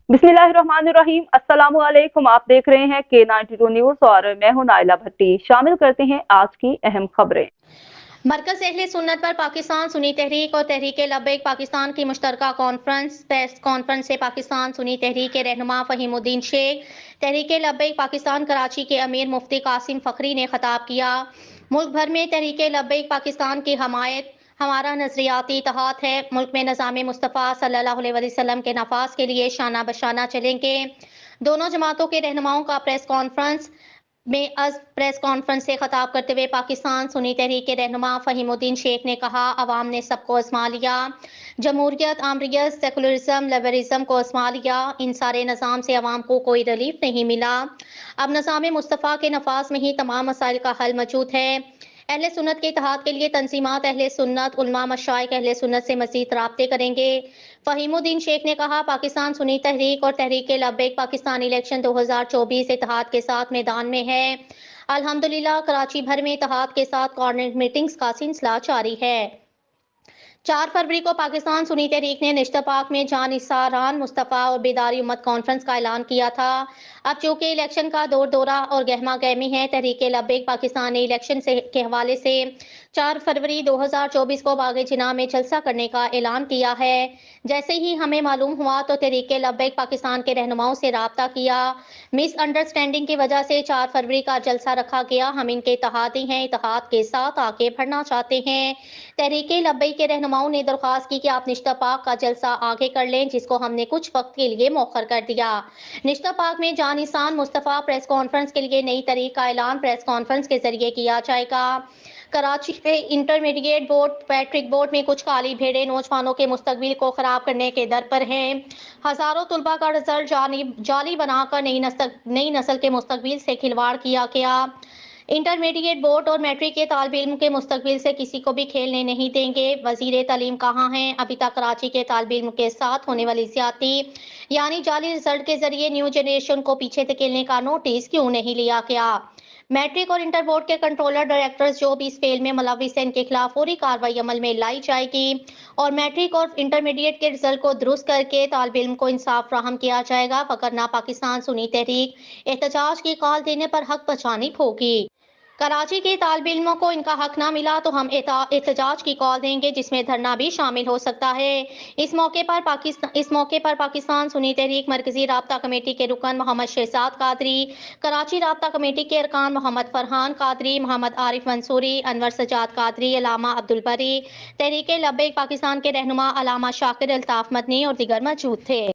बिस्मिल्लाहिर्रहमानिर्रहीम। अस्सलामु अलैकुम। आप देख रहे हैं K92 न्यूज़ और मैं हूं नाइला भट्टी। शामिल करते हैं आज की अहम खबरें। मरकज़ अहले सुन्नत पर पाकिस्तान सुन्नी तहरीक और तहरीक लब्बैक पाकिस्तान की मुश्तरका कॉन्फ्रेंस। प्रेस कॉन्फ्रेंस से पाकिस्तान सुन्नी तहरीक के रहनुमा फ़हीमुद्दीन शेख, तहरीक लब्बैक पाकिस्तान कराची के अमीर मुफ्ती कासिम फ़खरी ने खिताब किया। मुल्क भर में तहरीक लब्बैक पाकिस्तान की हमायत हमारा नजरियाती इत्तेहाद है। मुल्क में निज़ाम मुस्तफ़ा सल्लल्लाहु अलैहि वसल्लम के नफाज के लिए शाना बशाना चलेंगे। दोनों जमातों के रहनुमाओं का प्रेस कॉन्फ्रेंस में प्रेस कॉन्फ्रेंस से खिताब करते हुए पाकिस्तान सुन्नी तहरीक के रहनुमा फ़हीमुद्दीन शेख ने कहा, अवाम ने सबको आजमा लिया, जमहूरियत, आमरियत, सेकुलरिज्म, लिबरलिज्म को आजमा लिया। इन सारे निज़ाम से अवाम को कोई रिलीफ नहीं मिला। अब निज़ाम मुस्तफ़ा के नफाज में ही तमाम मसाइल का हल मौजूद है। अहले सुन्नत के इत्तेहाद के लिए तंजीमात अहले सुन्नत, उलमा, मशाइख अहले सुन्नत से मज़ीद राब्ते करेंगे। फ़हीमुद्दीन शेख ने कहा, पाकिस्तान सुन्नी तहरीक और तहरीक लब्बैक पाकिस्तान इलेक्शन 2024 इत्तेहाद के साथ मैदान में है। अल्हम्दुलिल्लाह कराची भर में इत्तेहाद के साथ कॉर्नर मीटिंग्स का सिलसिला जारी है। 4 फरवरी को पाकिस्तान सुन्नी तहरीक ने निश्तपाक में जान इसारान मुस्तफ़ा और बेदारी उम्मत कॉन्फ्रेंस का ऐलान किया था। अब चूंकि इलेक्शन का दौरा और गहमा गहमी है, तहरीक लब्बैक पाकिस्तान ने इलेक्शन के हवाले से 4 फरवरी 2024 को बाग़ जिना में जलसा करने का ऐलान किया है। जैसे ही हमें मालूम हुआ तो तहरीक लब्बैक पाकिस्तान के रहनुमाओं से राब्ता किया। मिसअंडरस्टैंडिंग की वजह से 4 फरवरी का जलसा रखा गया। हम इनके इत्तेहादी हैं, इत्तेहाद के साथ आगे बढ़ना चाहते हैं। तहरीक लब्बैक के रहनुमाओं ने दरख्वास्त की कि आप निश्तपाक का जलसा आगे कर लें, जिसको हमने कुछ वक्त के लिए मौखर कर दिया। निश्तपाक में जान निसार मुस्तफ़ा प्रेस कॉन्फ्रेंस के लिए नई तारीख का ऐलान प्रेस कॉन्फ्रेंस के जरिए किया जाएगा। कराची के इंटरमीडिएट बोर्ड, पैट्रिक बोर्ड में कुछ काली भेड़ें नौजवानों के मुस्तकबिल को खराब करने के दर पर हैं। हजारों तुलबा का रिजल्ट जाली बनाकर नई नस्ल के मुस्तकबिल से खिलवाड़ किया गया। इंटरमीडिएट बोर्ड और मैट्रिक के तालिब इल्म के मुस्तकबिल से किसी को भी खेलने नहीं देंगे। वजीर तालीम कहाँ हैं? अभी तक कराची के तालिब इल्म के साथ होने वाली ज्यादती यानी जाली रिजल्ट के जरिए न्यू जनरेशन को पीछे धकेलने का नोटिस क्यों नहीं लिया गया? मैट्रिक और इंटर बोर्ड के कंट्रोलर डायरेक्टर्स जो भी इस फेल में मुलविस हैं, इनके खिलाफ फौरी कार्रवाई अमल में लाई जाएगी और मैट्रिक और इंटरमीडिएट के रिजल्ट को दुरुस्त करके तालिब इल्म को इंसाफ फ्राहम किया जाएगा। वगरना पाकिस्तान सुन्नी तहरीक एहतजाज की कॉल देने पर हक बचानी होगी। कराची के तालिब इल्मों को इनका हक ना मिला तो हम एहतजाज की कॉल देंगे, जिसमें धरना भी शामिल हो सकता है। इस मौके पर पाकिस्तान सुन्नी तहरीक मरकजी राब्ता कमेटी के रुकन मोहम्मद शहजाद कादरी, कराची राब्ता कमेटी के अरकान मोहम्मद फरहान कादरी, मोहम्मद आरिफ मंसूरी, अनवर सजाद कादरी, अलामा अब्दुल बरी, तहरीक लब्बैक पाकिस्तान के रहनुमा अलामा शाकिर, अल्ताफ मदनी और दीगर मौजूद थे।